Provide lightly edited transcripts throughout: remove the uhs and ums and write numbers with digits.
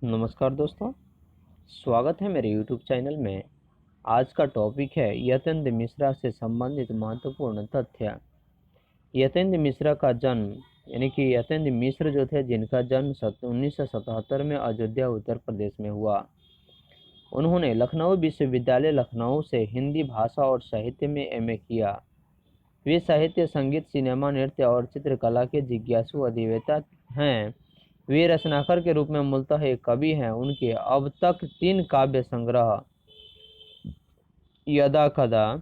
नमस्कार दोस्तों, स्वागत है मेरे YouTube चैनल में। आज का टॉपिक है यतेंद्र मिश्रा से संबंधित महत्वपूर्ण तथ्य। यतेंद्र मिश्रा का जन्म यानी कि यतेंद्र मिश्र जो थे, जिनका जन्म 1977 में अयोध्या उत्तर प्रदेश में हुआ। उन्होंने लखनऊ विश्वविद्यालय लखनऊ से हिंदी भाषा और साहित्य में MA किया। वे साहित्य, संगीत, सिनेमा, नृत्य और चित्रकला के जिज्ञासु अधिवक्ता हैं। वे रचनाकार के रूप में मूलतः एक कवि हैं। उनके अब तक 3 काव्य संग्रह यदा कदा,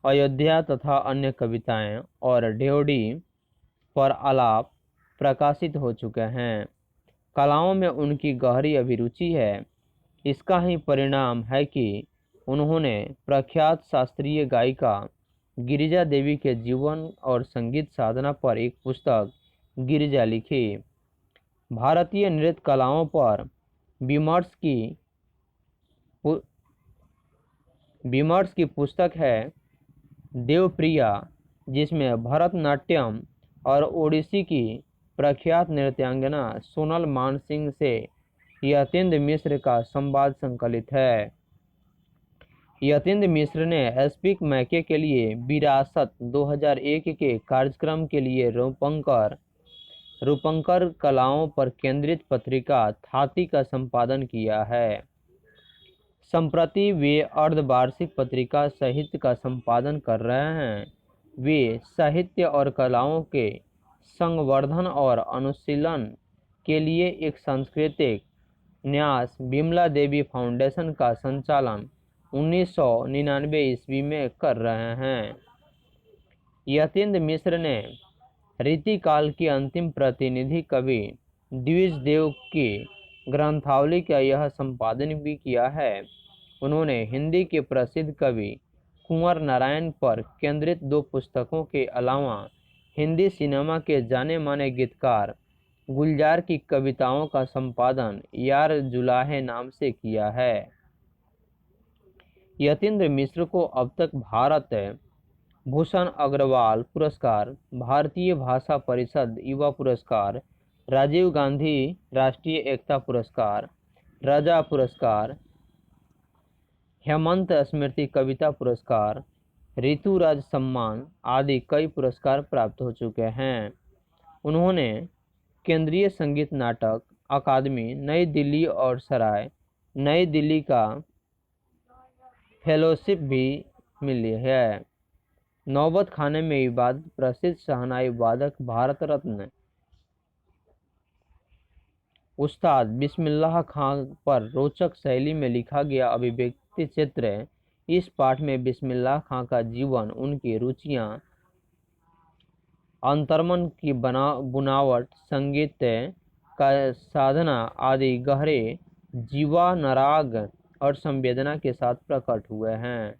अयोध्या तथा अन्य कविताएं और ड्योढ़ी पर आलाप प्रकाशित हो चुके हैं। कलाओं में उनकी गहरी अभिरुचि है। इसका ही परिणाम है कि उन्होंने प्रख्यात शास्त्रीय गायिका गिरिजा देवी के जीवन और संगीत साधना पर एक पुस्तक गिरिजा लिखी। भारतीय नृत्य कलाओं पर विमर्श की पुस्तक है देवप्रिया, जिसमें भरतनाट्यम और ओडिसी की प्रख्यात नृत्यांगना सोनल मानसिंह से यतेंद्र मिश्र का संवाद संकलित है। यतेंद्र मिश्र ने स्पीक मैके के लिए विरासत 2001 के कार्यक्रम के लिए रूपंकर कलाओं पर केंद्रित पत्रिका थाती का संपादन किया है। संप्रति वे अर्धवार्षिक पत्रिका साहित्य का संपादन कर रहे हैं। वे साहित्य और कलाओं के संवर्धन और अनुशीलन के लिए एक सांस्कृतिक न्यास विमला देवी फाउंडेशन का संचालन 1999 ईस्वी में कर रहे हैं। यतेंद्र मिश्र ने रीतिकाल के अंतिम प्रतिनिधि कवि द्विजदेव की ग्रंथावली का यह संपादन भी किया है। उन्होंने हिंदी के प्रसिद्ध कवि कुंवर नारायण पर केंद्रित 2 पुस्तकों के अलावा हिंदी सिनेमा के जाने माने गीतकार गुलजार की कविताओं का संपादन यार जुलाहे नाम से किया है। यतेंद्र मिश्र को अब तक भारत भूषण अग्रवाल पुरस्कार, भारतीय भाषा परिषद युवा पुरस्कार, राजीव गांधी राष्ट्रीय एकता पुरस्कार, राजा पुरस्कार, हेमंत स्मृति कविता पुरस्कार, ऋतुराज सम्मान आदि कई पुरस्कार प्राप्त हो चुके हैं। उन्होंने केंद्रीय संगीत नाटक अकादमी नई दिल्ली और सराय नई दिल्ली का फेलोशिप भी मिली है। नौबत खाने में इबादत प्रसिद्ध शहनाई वादक भारत रत्न उस्ताद बिस्मिल्लाह खां पर रोचक शैली में लिखा गया अभिव्यक्ति चित्र। इस पाठ में बिस्मिल्लाह खां का जीवन, उनकी रुचियां, अंतर्मन की बुनावट, संगीत का साधना आदि गहरे जीवानुराग और संवेदना के साथ प्रकट हुए हैं।